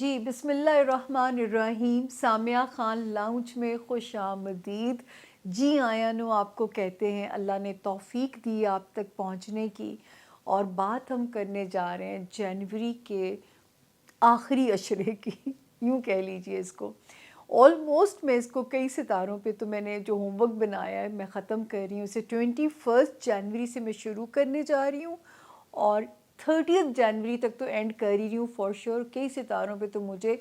جی بسم اللہ الرحمن الرحیم. سامیہ خان لاؤنج میں خوش آمدید. جی آیا نو آپ کو کہتے ہیں. اللہ نے توفیق دی آپ تک پہنچنے کی، اور بات ہم کرنے جا رہے ہیں جنوری کے آخری عشرے کی. یوں کہہ لیجئے اس کو. آلموسٹ میں اس کو کئی ستاروں پہ تو میں نے جو ہوم ورک بنایا ہے میں ختم کر رہی ہوں. اسے 21 جنوری سے میں شروع کرنے جا رہی ہوں، اور 30 جنوری تک تو اینڈ کر ہی رہی ہوں فار شیور. کئی ستاروں پہ تو مجھے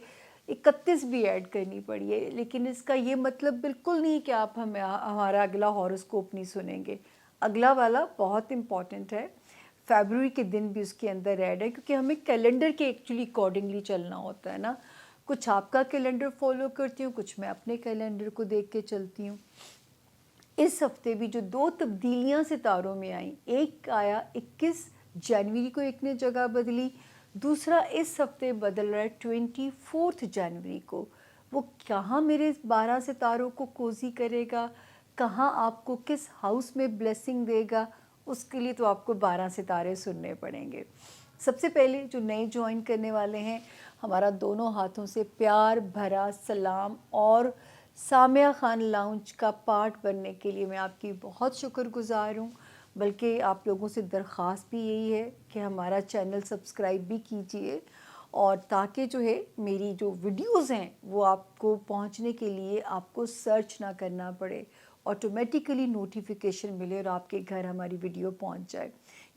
31 بھی ایڈ کرنی پڑی ہے، لیکن اس کا یہ مطلب بالکل نہیں کہ آپ ہمارا اگلا ہاروسکوپ نہیں سنیں گے. اگلا والا بہت امپورٹنٹ ہے. فیبروری کے دن بھی اس کے اندر ایڈ ہے، کیونکہ ہمیں کیلنڈر کے ایکچولی اکارڈنگلی چلنا ہوتا ہے نا. کچھ آپ کا کیلنڈر فالو کرتی ہوں، کچھ میں اپنے کیلنڈر کو دیکھ کے چلتی ہوں. اس ہفتے بھی جو 2 تبدیلیاں ستاروں میں آئیں، ایک آیا 21 جنوری کو، ایک نے جگہ بدلی. دوسرا اس ہفتے بدل رہا ہے 24 جنوری کو. وہ کہاں میرے 12 ستاروں کو کوزی کرے گا، کہاں آپ کو کس ہاؤس میں بلیسنگ دے گا، اس کے لیے تو آپ کو 12 ستارے سننے پڑیں گے. سب سے پہلے جو نئے جوائن کرنے والے ہیں، ہمارا دونوں ہاتھوں سے پیار بھرا سلام. اور سامیہ خان لاؤنج کا پارٹ بننے کے لیے میں آپ کی بہت شکر گزار ہوں. بلکہ آپ لوگوں سے درخواست بھی یہی ہے کہ ہمارا چینل سبسکرائب بھی کیجئے، اور تاکہ جو ہے میری جو ویڈیوز ہیں وہ آپ کو پہنچنے کے لیے آپ کو سرچ نہ کرنا پڑے، آٹومیٹیکلی نوٹیفیکیشن ملے اور آپ کے گھر ہماری ویڈیو پہنچ جائے.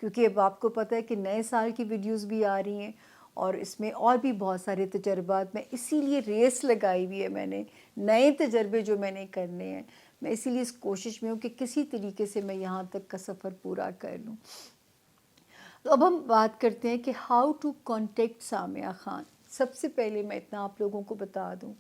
کیونکہ اب آپ کو پتہ ہے کہ نئے سال کی ویڈیوز بھی آ رہی ہیں، اور اس میں اور بھی بہت سارے تجربات. میں اسی لیے ریس لگائی ہوئی ہے، میں نے نئے تجربے جو میں نے کرنے ہیں، میں اسی لیے اس کوشش میں ہوں کہ کسی طریقے سے میں یہاں تک کا سفر پورا کر لوں. تو اب ہم بات کرتے ہیں کہ how to contact Samiya Khan. سب سے پہلے میں اتنا آپ لوگوں کو بتا دوں،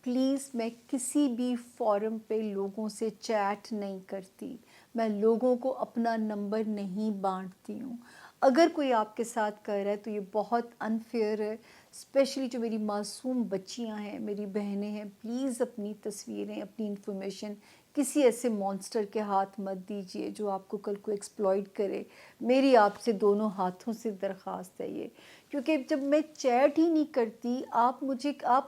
پلیز میں کسی بھی فورم پہ لوگوں سے چیٹ نہیں کرتی. میں لوگوں کو اپنا نمبر نہیں بانٹتی ہوں. اگر کوئی آپ کے ساتھ کر رہا ہے تو یہ بہت انفیئر ہے. اسپیشلی جو میری معصوم بچیاں ہیں، میری بہنیں ہیں، پلیز اپنی تصویریں، اپنی انفارمیشن کسی ایسے مانسٹر کے ہاتھ مت دیجیے جو آپ کو کل کو ایکسپلائٹ کرے. میری آپ سے دونوں ہاتھوں سے درخواست ہے یہ. کیونکہ جب میں چیٹ ہی نہیں کرتی، آپ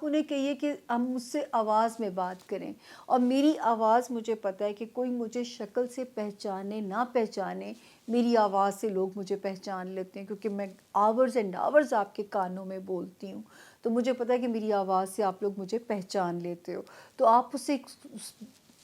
انہیں کہیے کہ ہم مجھ سے آواز میں بات کریں. اور میری آواز، مجھے پتہ ہے کہ کوئی مجھے شکل سے پہچانے نہ پہچانے، میری آواز سے لوگ مجھے پہچان لیتے ہیں. کیونکہ میں آورز اینڈ آورز آپ کے کانوں میں بولتی ہوں، تو مجھے پتہ ہے کہ میری آواز سے آپ لوگ مجھے پہچان لیتے ہو. تو آپ اسے،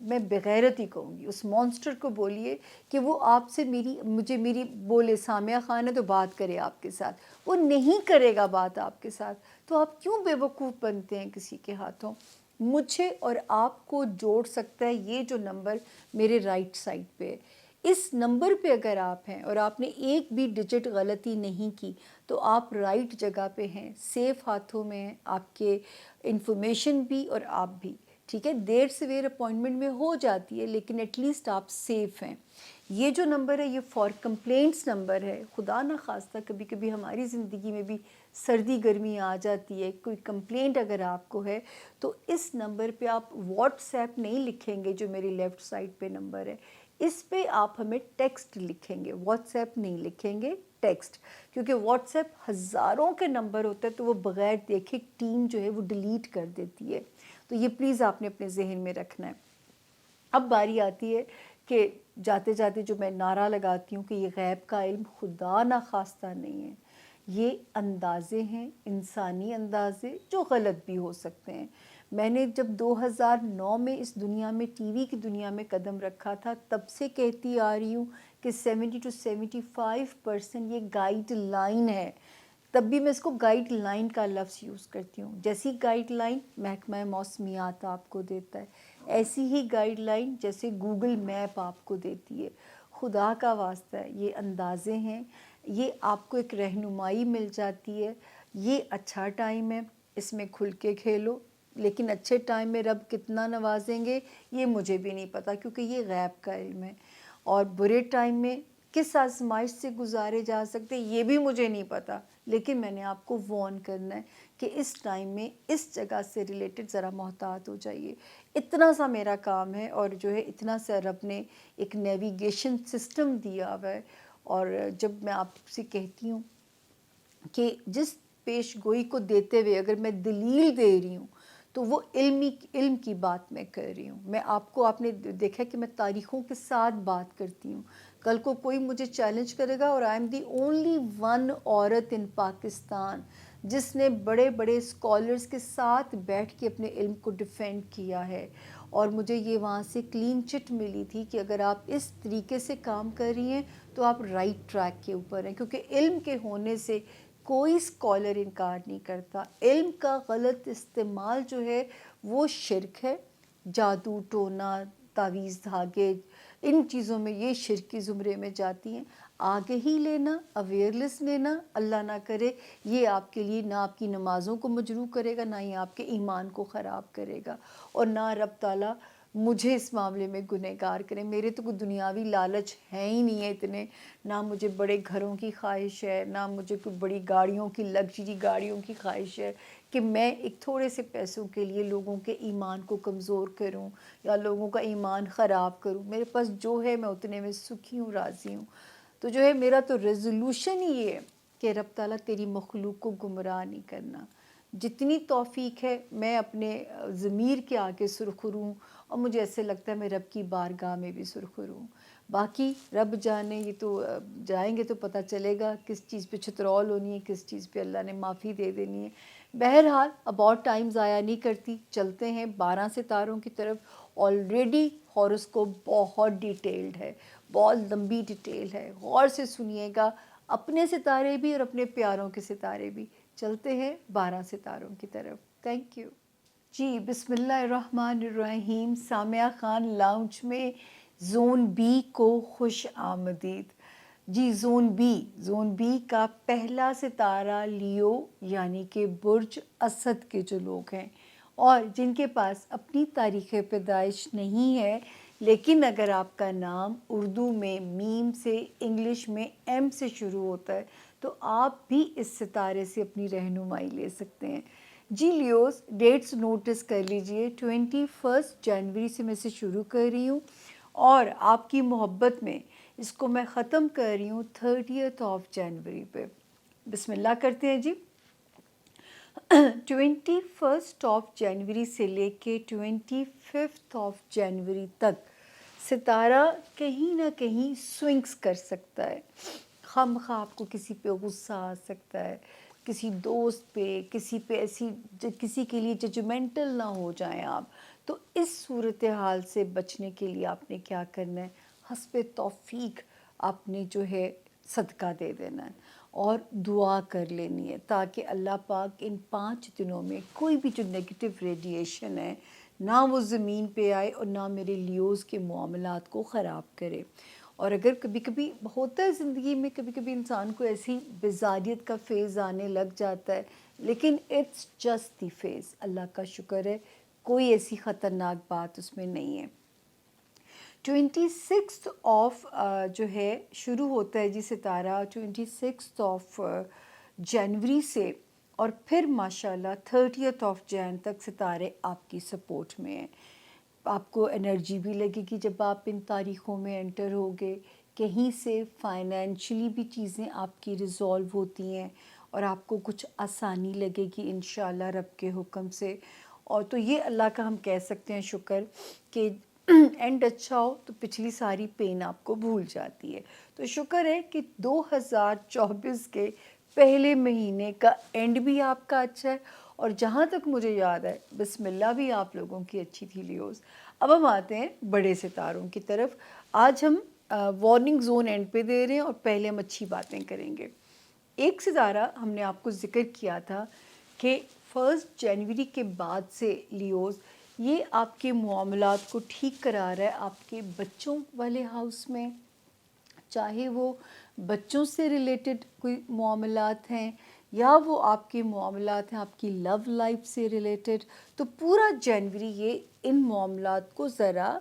میں بغیرت ہی کہوں گی، اس مانسٹر کو بولیے کہ وہ آپ سے میری بولے سامیہ خان ہے تو بات کرے آپ کے ساتھ. وہ نہیں کرے گا بات آپ کے ساتھ. تو آپ کیوں بے وقوف بنتے ہیں کسی کے ہاتھوں؟ مجھے اور آپ کو جوڑ سکتا ہے یہ جو نمبر میرے رائٹ سائڈ پہ ہے. اس نمبر پہ اگر آپ ہیں اور آپ نے ایک بھی ڈیجٹ غلطی نہیں کی، تو آپ رائٹ جگہ پہ ہیں، سیف ہاتھوں میں ہیں. آپ کے انفارمیشن بھی اور آپ بھی. ٹھیک ہے، دیر سویر اپوائنٹمنٹ میں ہو جاتی ہے، لیکن ایٹ لیسٹ آپ سیف ہیں. یہ جو نمبر ہے یہ فار کمپلینٹس نمبر ہے. خدا نہ خواستہ کبھی کبھی ہماری زندگی میں بھی سردی گرمی آ جاتی ہے، کوئی کمپلینٹ اگر آپ کو ہے تو اس نمبر پہ آپ واٹس ایپ نہیں لکھیں گے جو میری لیفٹ سائڈ پہ نمبر ہے. اس پہ آپ ہمیں ٹیکسٹ لکھیں گے، واٹس ایپ نہیں لکھیں گے، ٹیکسٹ. کیونکہ واٹس ایپ ہزاروں کے نمبر ہوتا ہے تو وہ بغیر دیکھے ٹیم جو ہے وہ ڈیلیٹ کر دیتی ہے. تو یہ پلیز آپ نے اپنے ذہن میں رکھنا ہے. اب باری آتی ہے کہ جاتے جاتے جو میں نعرہ لگاتی ہوں کہ یہ غیب کا علم خدا نہ خواستہ نہیں ہے. یہ اندازے ہیں، انسانی اندازے جو غلط بھی ہو سکتے ہیں. میں نے جب 2009 میں اس دنیا میں، ٹی وی کی دنیا میں قدم رکھا تھا، تب سے کہتی آ رہی ہوں کہ 70 to 75% یہ گائیڈ لائن ہے. تب بھی میں اس کو گائیڈ لائن کا لفظ یوز کرتی ہوں. جیسی گائیڈ لائن محکمہ موسمیات آپ کو دیتا ہے، ایسی ہی گائیڈ لائن جیسے گوگل میپ آپ کو دیتی ہے. خدا کا واسطہ ہے، یہ اندازے ہیں، یہ آپ کو ایک رہنمائی مل جاتی ہے. یہ اچھا ٹائم ہے، اس میں کھل کے کھیلو. لیکن اچھے ٹائم میں رب کتنا نوازیں گے یہ مجھے بھی نہیں پتا، کیونکہ یہ غیب کا علم ہے. اور برے ٹائم میں کس آزمائش سے گزارے جا سکتے یہ بھی مجھے نہیں پتا. لیکن میں نے آپ کو وارن کرنا ہے کہ اس ٹائم میں اس جگہ سے ریلیٹڈ ذرا محتاط ہو جائیے. اتنا سا میرا کام ہے، اور جو ہے اتنا سا رب نے ایک نیویگیشن سسٹم دیا ہوا ہے. اور جب میں آپ سے کہتی ہوں کہ جس پیش گوئی کو دیتے ہوئے اگر میں دلیل دے رہی ہوں تو وہ علم کی بات میں کر رہی ہوں. میں آپ نے دیکھا کہ میں تاریخوں کے ساتھ بات کرتی ہوں. کل کو کوئی مجھے چیلنج کرے گا اور I am the only one عورت ان پاکستان جس نے بڑے بڑے اسکالرس کے ساتھ بیٹھ کے اپنے علم کو ڈیفینڈ کیا ہے. اور مجھے یہ وہاں سے کلین چٹ ملی تھی کہ اگر آپ اس طریقے سے کام کر رہی ہیں تو آپ رائٹ ٹریک کے اوپر ہیں، کیونکہ علم کے ہونے سے کوئی اسکالر انکار نہیں کرتا. علم کا غلط استعمال جو ہے وہ شرک ہے. جادو ٹونا تعویذ دھاگے ان چیزوں میں یہ شرک کی زمرے میں جاتی ہیں. آگے ہی لینا، اویئرنیس لینا، اللہ نہ کرے یہ آپ کے لیے نہ آپ کی نمازوں کو مجروح کرے گا، نہ ہی آپ کے ایمان کو خراب کرے گا، اور نہ رب تعالیٰ مجھے اس معاملے میں گنہگار کرے. میرے تو کوئی دنیاوی لالچ ہے ہی نہیں ہے اتنے، نہ مجھے بڑے گھروں کی خواہش ہے، نہ مجھے کوئی بڑی گاڑیوں کی لگژری گاڑیوں کی خواہش ہے کہ میں ایک تھوڑے سے پیسوں کے لیے لوگوں کے ایمان کو کمزور کروں یا لوگوں کا ایمان خراب کروں. میرے پاس جو ہے میں اتنے میں سکھی ہوں، راضی ہوں. تو جو ہے میرا تو ریزولوشن ہی یہ ہے کہ رب تعالیٰ تیری مخلوق کو گمراہ نہیں کرنا. جتنی توفیق ہے میں اپنے ضمیر کے آگے سرخرو ہوں، اور مجھے ایسے لگتا ہے میں رب کی بارگاہ میں بھی سرخرو ہوں. باقی رب جانے، یہ تو جائیں گے تو پتہ چلے گا کس چیز پہ چھترول ہونی ہے، کس چیز پہ اللہ نے معافی دے دینی ہے. بہرحال اب اور ٹائم ضائع نہیں کرتی، چلتے ہیں 12 ستاروں کی طرف. آلریڈی ہاروسکوپ بہت ڈیٹیلڈ ہے، بہت لمبی ڈیٹیل ہے، غور سے سنیے گا، اپنے ستارے بھی اور اپنے پیاروں کے ستارے بھی. چلتے ہیں 12 ستاروں کی طرف. تھینک یو جی. بسم اللہ الرحمن الرحیم. سامعہ خان لاؤنج میں زون بی کو خوش آمدید. جی زون بی کا پہلا ستارہ لیو یعنی کہ برج اسد کے جو لوگ ہیں اور جن کے پاس اپنی تاریخ پیدائش نہیں ہے، لیکن اگر آپ کا نام اردو میں میم سے، انگلش میں ایم سے شروع ہوتا ہے تو آپ بھی اس ستارے سے اپنی رہنمائی لے سکتے ہیں. جی لیوز ڈیٹس نوٹس کر لیجئے. 21 جنوری سے میں سے شروع کر رہی ہوں اور آپ کی محبت میں اس کو میں ختم کر رہی ہوں 30 جنوری پہ. بسم اللہ کرتے ہیں جی. 21 جنوری سے لے کے 25 جنوری تک ستارہ کہیں نہ کہیں سوئنگس کر سکتا ہے. خواہ مخواہ آپ کو کسی پہ غصہ آ سکتا ہے، کسی دوست پہ، کسی پہ ایسی کسی کے لیے ججمنٹل نہ ہو جائیں آپ. تو اس صورتحال سے بچنے کے لیے آپ نے کیا کرنا ہے؟ حسب توفیق آپ نے جو ہے صدقہ دے دینا ہے اور دعا کر لینی ہے تاکہ اللہ پاک ان 5 دنوں میں کوئی بھی جو نیگیٹو ریڈیشن ہے نہ وہ زمین پہ آئے اور نہ میرے لیوز کے معاملات کو خراب کرے. اور اگر کبھی کبھی ہوتا ہے زندگی میں، کبھی کبھی انسان کو ایسی بیزاریت کا فیز آنے لگ جاتا ہے، لیکن اٹس جسٹ دی فیز. اللہ کا شکر ہے کوئی ایسی خطرناک بات اس میں نہیں ہے. 26 جو ہے شروع ہوتا ہے جی ستارہ 26 جنوری سے، اور پھر ماشاءاللہ 30 جن تک ستارے آپ کی سپورٹ میں ہیں. آپ کو انرجی بھی لگے گی جب آپ ان تاریخوں میں انٹر ہوگے. کہیں سے فائنینشلی بھی چیزیں آپ کی ریزولو ہوتی ہیں اور آپ کو کچھ آسانی لگے گی انشاءاللہ رب کے حکم سے. اور تو یہ اللہ کا ہم کہہ سکتے ہیں شکر کہ اینڈ اچھا ہو تو پچھلی ساری پین آپ کو بھول جاتی ہے. تو شکر ہے کہ 2024 کے پہلے مہینے کا اینڈ بھی آپ کا اچھا ہے، اور جہاں تک مجھے یاد ہے بسم اللہ بھی آپ لوگوں کی اچھی تھی لیوز. اب ہم آتے ہیں بڑے ستاروں کی طرف. آج ہم وارننگ زون اینڈ پہ دے رہے ہیں اور پہلے ہم اچھی باتیں کریں گے. ایک ستارہ ہم نے آپ کو ذکر کیا تھا کہ 1 جنوری کے بعد سے لیوز یہ آپ کے معاملات کو ٹھیک کرا رہا ہے آپ کے بچوں والے ہاؤس میں، چاہے وہ بچوں سے ریلیٹڈ کوئی معاملات ہیں یا وہ آپ کے معاملات ہیں آپ کی لو لائف سے ریلیٹڈ. تو پورا جنوری یہ ان معاملات کو ذرا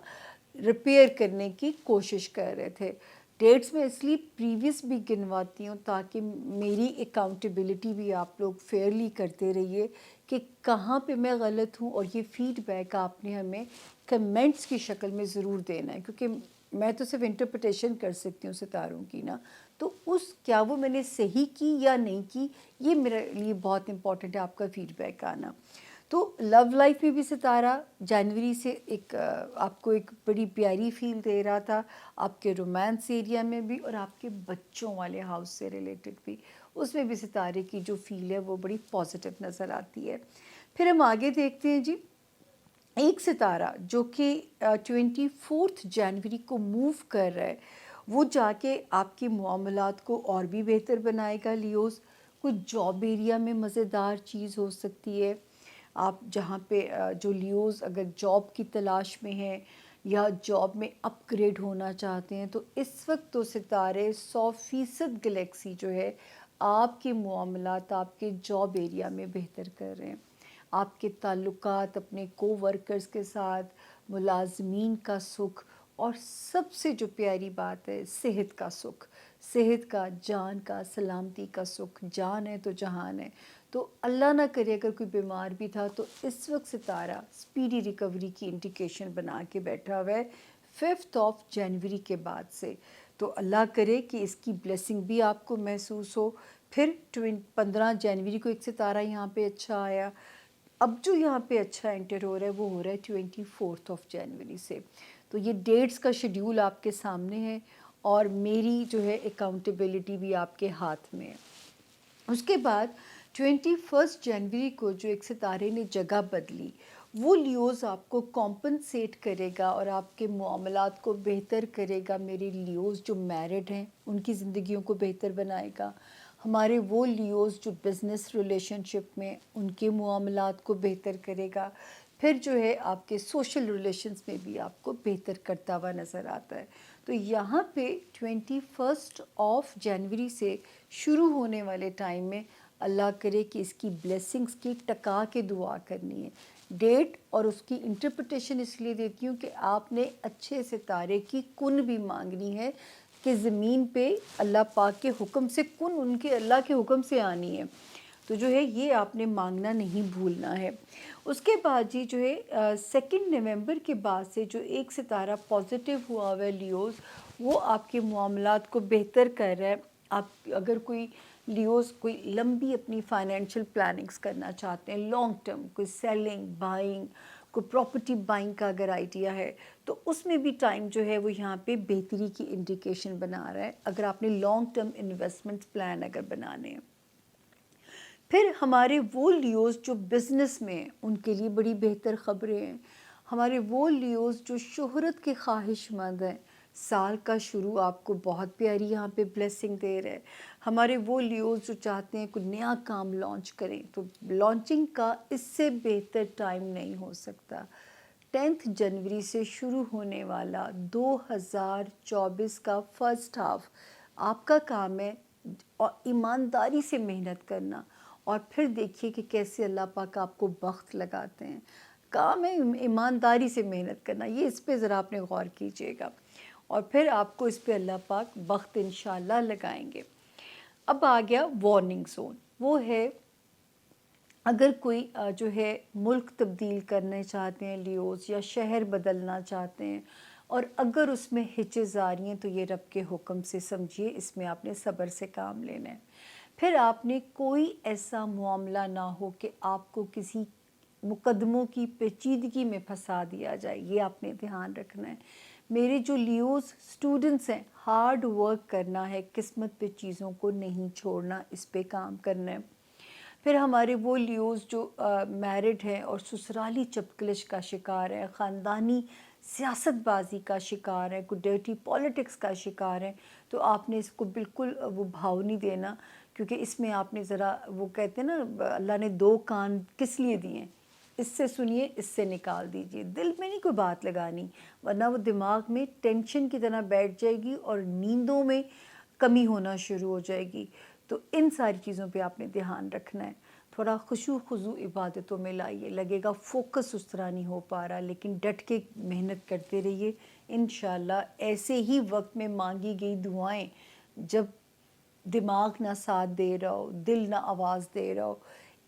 ریپیئر کرنے کی کوشش کر رہے تھے. ڈیٹس میں اس لیے پریویس بھی گنواتی ہوں تاکہ میری اکاؤنٹیبلٹی بھی آپ لوگ فیئرلی کرتے رہیے کہ کہاں پہ میں غلط ہوں، اور یہ فیڈ بیک آپ نے ہمیں کمنٹس کی شکل میں ضرور دینا ہے، کیونکہ میں تو صرف انٹرپریٹیشن کر سکتی ہوں ستاروں کی نا. تو کیا وہ میں نے صحیح کی یا نہیں کی، یہ میرے لیے بہت امپورٹنٹ ہے آپ کا فیڈ بیک آنا۔ تو لو لائف میں بھی ستارہ جنوری سے آپ کو ایک بڑی پیاری فیل دے رہا تھا، آپ کے رومانس ایریا میں بھی اور آپ کے بچوں والے ہاؤس سے ریلیٹڈ بھی، اس میں بھی ستارے کی جو فیل ہے وہ بڑی پازیٹیو نظر آتی ہے۔ پھر ہم آگے دیکھتے ہیں جی، ایک ستارہ جو کہ 24 جنوری کو موو کر رہا ہے، وہ جا کے آپ کے معاملات کو اور بھی بہتر بنائے گا لیوز۔ کچھ جاب ایریا میں مزیدار چیز ہو سکتی ہے، آپ جہاں پہ جو لیوز اگر جاب کی تلاش میں ہیں یا جاب میں اپ گریڈ ہونا چاہتے ہیں، تو اس وقت تو ستارے 100% گلیکسی جو ہے آپ کے معاملات آپ کے جاب ایریا میں بہتر کر رہے ہیں۔ آپ کے تعلقات اپنے کو ورکرز کے ساتھ، ملازمین کا سکھ، اور سب سے جو پیاری بات ہے صحت کا سکھ، صحت کا، جان کا، سلامتی کا سکھ۔ جان ہے تو جہان ہے، تو اللہ نہ کرے اگر کوئی بیمار بھی تھا تو اس وقت ستارہ سپیڈی ریکوری کی انڈیکیشن بنا کے بیٹھا ہوا ہے 5 جنوری کے بعد سے۔ تو اللہ کرے کہ اس کی بلیسنگ بھی آپ کو محسوس ہو۔ پھر 15 جنوری کو ایک ستارہ یہاں پہ اچھا آیا، اب جو یہاں پہ اچھا انٹر ہو رہا ہے وہ ہو رہا ہے 24 جنوری سے۔ تو یہ ڈیٹس کا شیڈیول آپ کے سامنے ہے اور میری جو ہے اکاؤنٹیبلٹی بھی آپ کے ہاتھ میں ہے۔ اس کے بعد 21 جنوری کو جو ایک ستارے نے جگہ بدلی، وہ لیوز آپ کو کمپنسیٹ کرے گا اور آپ کے معاملات کو بہتر کرے گا۔ میرے لیوز جو میرڈ ہیں ان کی زندگیوں کو بہتر بنائے گا، ہمارے وہ لیوز جو بزنس ریلیشن شپ میں ان کے معاملات کو بہتر کرے گا، پھر جو ہے آپ کے سوشل ریلیشنز میں بھی آپ کو بہتر کرتا ہوا نظر آتا ہے۔ تو یہاں پہ 21 جنوری سے شروع ہونے والے ٹائم میں اللہ کرے کہ اس کی بلیسنگز کی ٹکا کے دعا کرنی ہے۔ ڈیٹ اور اس کی انٹرپریٹیشن اس لیے دیتی ہوں کہ آپ نے اچھے ستارے کی کن بھی مانگنی ہے کہ زمین پہ اللہ پاک کے حکم سے کن ان کے اللہ کے حکم سے آنی ہے، تو جو ہے یہ آپ نے مانگنا نہیں بھولنا ہے۔ اس کے بعد جی جو ہے 2 نومبر کے بعد سے جو ایک ستارہ پازیٹیو ہوا ہوا ہے لیوز، وہ آپ کے معاملات کو بہتر کر رہا ہے۔ آپ اگر کوئی لیوز کوئی لمبی اپنی فائنینشیل پلاننگز کرنا چاہتے ہیں، لانگ ٹرم، کوئی سیلنگ، بائنگ، کوئی پراپرٹی بائنگ کا اگر آئیڈیا ہے، تو اس میں بھی ٹائم جو ہے وہ یہاں پہ بہتری کی انڈیکیشن بنا رہا ہے اگر آپ نے لانگ ٹرم انویسٹمنٹ پلان اگر بنانے ہیں۔ پھر ہمارے وہ لیوز جو بزنس میں ہیں ان کے لیے بڑی بہتر خبریں ہیں۔ ہمارے وہ لیوز جو شہرت کے خواہش مند ہیں، سال کا شروع آپ کو بہت پیاری یہاں پہ بلیسنگ دے رہے ہیں۔ ہمارے وہ لیوز جو چاہتے ہیں کوئی نیا کام لانچ کریں، تو لانچنگ کا اس سے بہتر ٹائم نہیں ہو سکتا۔ 10 جنوری سے شروع ہونے والا 2024 کا فرسٹ ہاف آپ کا کام ہے اور ایمانداری سے محنت کرنا، اور پھر دیکھیے کہ کیسے اللہ پاک آپ کو بخت لگاتے ہیں۔ کام ہے ایمانداری سے محنت کرنا، یہ اس پہ ذرا آپ نے غور کیجئے گا، اور پھر آپ کو اس پہ اللہ پاک بخت انشاءاللہ لگائیں گے۔ اب آ گیا وارننگ زون، وہ ہے اگر کوئی جو ہے ملک تبدیل کرنا چاہتے ہیں لیوز، یا شہر بدلنا چاہتے ہیں، اور اگر اس میں ہچز آ رہی ہیں تو یہ رب کے حکم سے سمجھیے، اس میں آپ نے صبر سے کام لینا ہے۔ پھر آپ نے کوئی ایسا معاملہ نہ ہو کہ آپ کو کسی مقدموں کی پیچیدگی میں پھنسا دیا جائے، یہ آپ نے دھیان رکھنا ہے۔ میرے جو لیوز سٹوڈنٹس ہیں، ہارڈ ورک کرنا ہے، قسمت پہ چیزوں کو نہیں چھوڑنا، اس پہ کام کرنا ہے۔ پھر ہمارے وہ لیوز جو میرڈ ہیں اور سسرالی چپکلش کا شکار ہے، خاندانی سیاست بازی کا شکار ہے، کوئی ڈرٹی پالیٹکس کا شکار ہے، تو آپ نے اس کو بالکل وہ بھاؤ نہیں دینا، کیونکہ اس میں آپ نے ذرا وہ کہتے ہیں نا اللہ نے 2 کان کس لیے دیے ہیں، اس سے سنیے، اس سے نکال دیجئے، دل میں نہیں کوئی بات لگانی، ورنہ وہ دماغ میں ٹینشن کی طرح بیٹھ جائے گی اور نیندوں میں کمی ہونا شروع ہو جائے گی۔ تو ان ساری چیزوں پہ آپ نے دھیان رکھنا ہے۔ تھوڑا خشوع خضوع عبادتوں میں لائیے، لگے گا فوکس اس طرح نہیں ہو پا رہا، لیکن ڈٹ کے محنت کرتے رہیے، انشاءاللہ ایسے ہی وقت میں مانگی گئی دعائیں، جب دماغ نہ ساتھ دے رہا ہو، دل نہ آواز دے رہا ہو،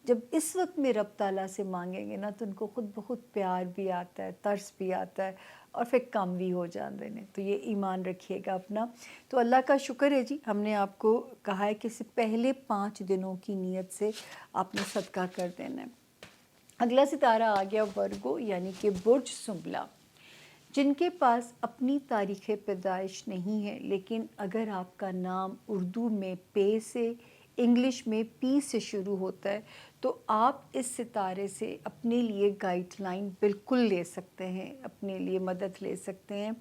جب اس وقت میں رب تعالیٰ سے مانگیں گے نا تو ان کو خود بخود پیار بھی آتا ہے، ترس بھی آتا ہے، اور پھر کم بھی ہو جاندے نے. تو یہ ایمان رکھیے گا اپنا. تو اللہ کا شکر ہے جی, ہم نے آپ کو کہا ہے کہ اس سے پہلے 5 دنوں کی نیت سے آپ نے صدقہ کر دینا ہے. اگلا ستارہ آ گیا ورگو یعنی کہ برج سنبلا. جن کے پاس اپنی تاریخ پیدائش نہیں ہے, لیکن اگر آپ کا نام اردو میں پے سے, انگلش میں پی سے شروع ہوتا ہے, تو آپ اس ستارے سے اپنے لیے گائیڈ لائن بالکل لے سکتے ہیں, اپنے لیے مدد لے سکتے ہیں.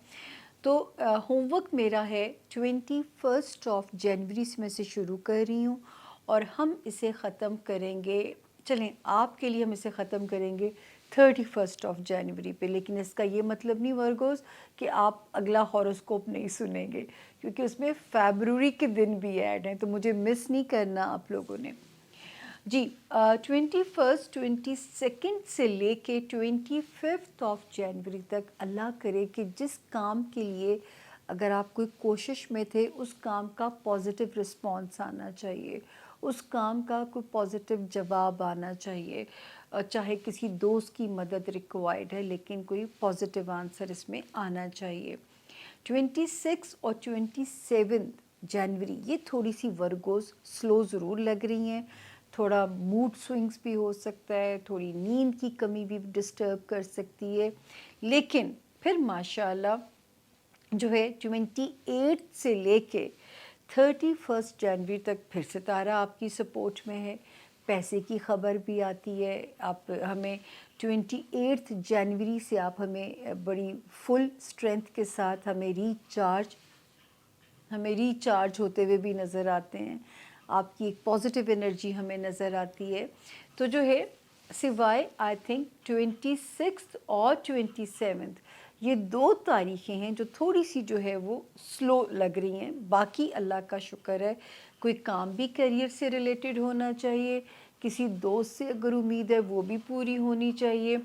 تو ہوم ورک میرا ہے 21 جنوری سے میں سے شروع کر رہی ہوں, اور ہم اسے ختم کریں گے, چلیں آپ کے لیے ہم اسے ختم کریں گے 31 جنوری پہ. لیکن اس کا یہ مطلب نہیں ورگوز کہ آپ اگلا ہاروسکوپ نہیں سنیں گے, کیونکہ اس میں فیبروری کے دن بھی ایڈ ہیں, تو مجھے مس نہیں کرنا آپ لوگوں نے جی. 22 سے لے کے 25 جنوری تک اللہ کرے کہ جس کام کے لیے اگر آپ کوئی کوشش میں تھے, اس کام کا پازیٹیو رسپانس آنا چاہیے, اس کام کا کوئی پازیٹیو جواب آنا چاہیے. چاہے کسی دوست کی مدد ریکوائرڈ ہے, لیکن کوئی پازیٹیو آنسر اس میں آنا چاہیے. 26 اور 27 جنوری یہ تھوڑی سی ورگوز سلو ضرور لگ رہی ہیں, تھوڑا موڈ سوئنگز بھی ہو سکتا ہے, تھوڑی نیند کی کمی بھی ڈسٹرب کر سکتی ہے. لیکن پھر ماشاءاللہ جو ہے 28 سے لے کے 31 جنوری تک پھر ستارہ آپ کی سپورٹ میں ہے. پیسے کی خبر بھی آتی ہے. آپ ہمیں 28 جنوری سے آپ ہمیں بڑی فل اسٹرینتھ کے ساتھ ہمیں ریچارج ہوتے ہوئے بھی نظر آتے ہیں. آپ کی ایک پازیٹیو انرجی ہمیں نظر آتی ہے. تو جو ہے سوائے آئی تھنک 26 اور 27 یہ 2 تاریخیں ہیں جو تھوڑی سی جو ہے وہ سلو لگ رہی ہیں. باقی اللہ کا شکر ہے, کوئی کام بھی کیریئر سے ریلیٹڈ ہونا چاہیے, کسی دوست سے اگر امید ہے وہ بھی پوری ہونی چاہیے,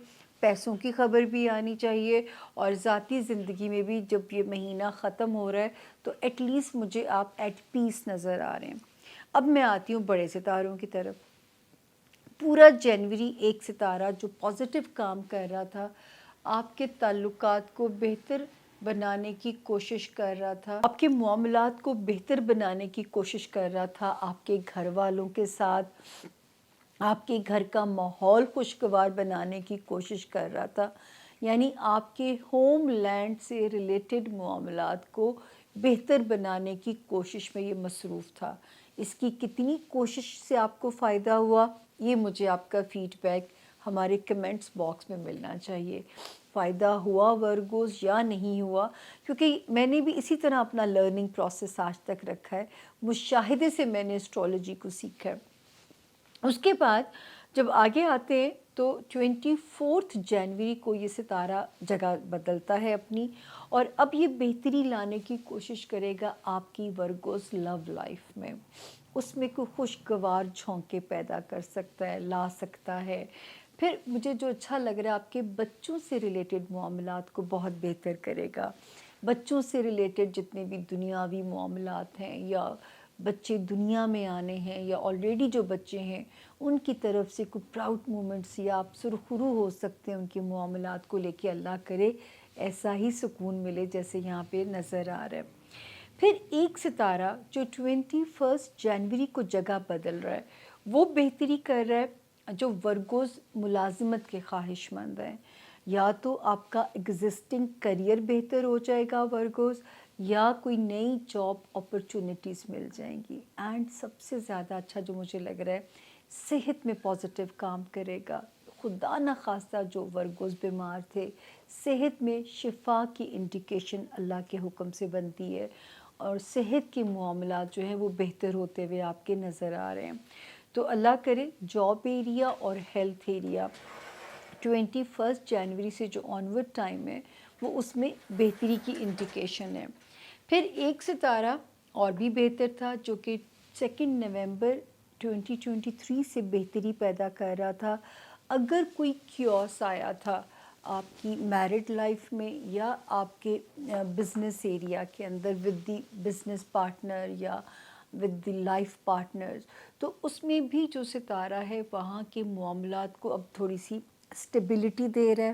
پیسوں کی خبر بھی آنی چاہیے, اور ذاتی زندگی میں بھی جب یہ مہینہ ختم ہو رہا ہے تو ایٹ لیسٹ مجھے آپ ایٹ پیس نظر آ رہے ہیں. اب میں آتی ہوں بڑے ستاروں کی طرف. پورا جنوری ایک ستارہ جو پازیٹیو کام کر رہا تھا, آپ کے تعلقات کو بہتر بنانے کی کوشش کر رہا تھا, آپ کے معاملات کو بہتر بنانے کی کوشش کر رہا تھا, آپ کے گھر والوں کے ساتھ آپ کے گھر کا ماحول خوشگوار بنانے کی کوشش کر رہا تھا. یعنی آپ کے ہوم لینڈ سے ریلیٹڈ معاملات کو بہتر بنانے کی کوشش میں یہ مصروف تھا. اس کی کتنی کوشش سے آپ کو فائدہ ہوا, یہ مجھے آپ کا فیڈ بیک ہمارے کمنٹس باکس میں ملنا چاہیے. فائدہ ہوا ورگوز یا نہیں ہوا, کیونکہ میں نے بھی اسی طرح اپنا لرننگ پروسیس آج تک رکھا ہے. مشاہدے سے میں نے اسٹرالوجی کو سیکھا ہے. اس کے بعد جب آگے آتے ہیں تو 24 جنوری کو یہ ستارہ جگہ بدلتا ہے اپنی, اور اب یہ بہتری لانے کی کوشش کرے گا آپ کی ورگوز لو لائف میں. اس میں کوئی خوشگوار جھونکے پیدا کر سکتا ہے, لا سکتا ہے. پھر مجھے جو اچھا لگ رہا ہے آپ کے بچوں سے ریلیٹڈ معاملات کو بہت بہتر کرے گا. بچوں سے ریلیٹڈ جتنے بھی دنیاوی معاملات ہیں, یا بچے دنیا میں آنے ہیں, یا آلریڈی جو بچے ہیں ان کی طرف سے کوئی پراؤڈ مومنٹس, یا آپ سرخرو ہو سکتے ہیں ان کے معاملات کو لے کے. اللہ کرے ایسا ہی سکون ملے جیسے یہاں پہ نظر آ رہا ہے. پھر ایک ستارہ جو 21 جنوری کو جگہ بدل رہا ہے, وہ بہتری کر رہا ہے جو ورگوز ملازمت کے خواہش مند ہیں. یا تو آپ کا ایگزسٹنگ کریئر بہتر ہو جائے گا ورگوز, یا کوئی نئی جاب اپرچونٹیز مل جائیں گی. اینڈ سب سے زیادہ اچھا جو مجھے لگ رہا ہے, صحت میں پازیٹیو کام کرے گا. خدا نخواستہ جو ورگوز بیمار تھے, صحت میں شفا کی انڈیکیشن اللہ کے حکم سے بنتی ہے, اور صحت کے معاملات جو ہیں وہ بہتر ہوتے ہوئے آپ کے نظر آ رہے ہیں. تو اللہ کرے جاب ایریا اور ہیلتھ ایریا 21 جنوری سے جو آنورڈ ٹائم ہے وہ اس میں بہتری کی انڈیکیشن ہے. پھر ایک ستارہ اور بھی بہتر تھا جو کہ 2 نومبر 2023 سے بہتری پیدا کر رہا تھا. اگر کوئی کیوس آیا تھا آپ کی میرڈ لائف میں یا آپ کے بزنس ایریا کے اندر ود دی بزنس پارٹنر یا ود دی لائف پارٹنرز, تو اس میں بھی جو ستارہ ہے وہاں کے معاملات کو اب تھوڑی سی اسٹیبلٹی دے رہا ہے,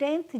10th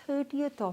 30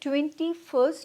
21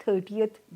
30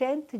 10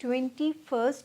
21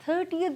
30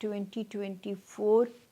2024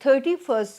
31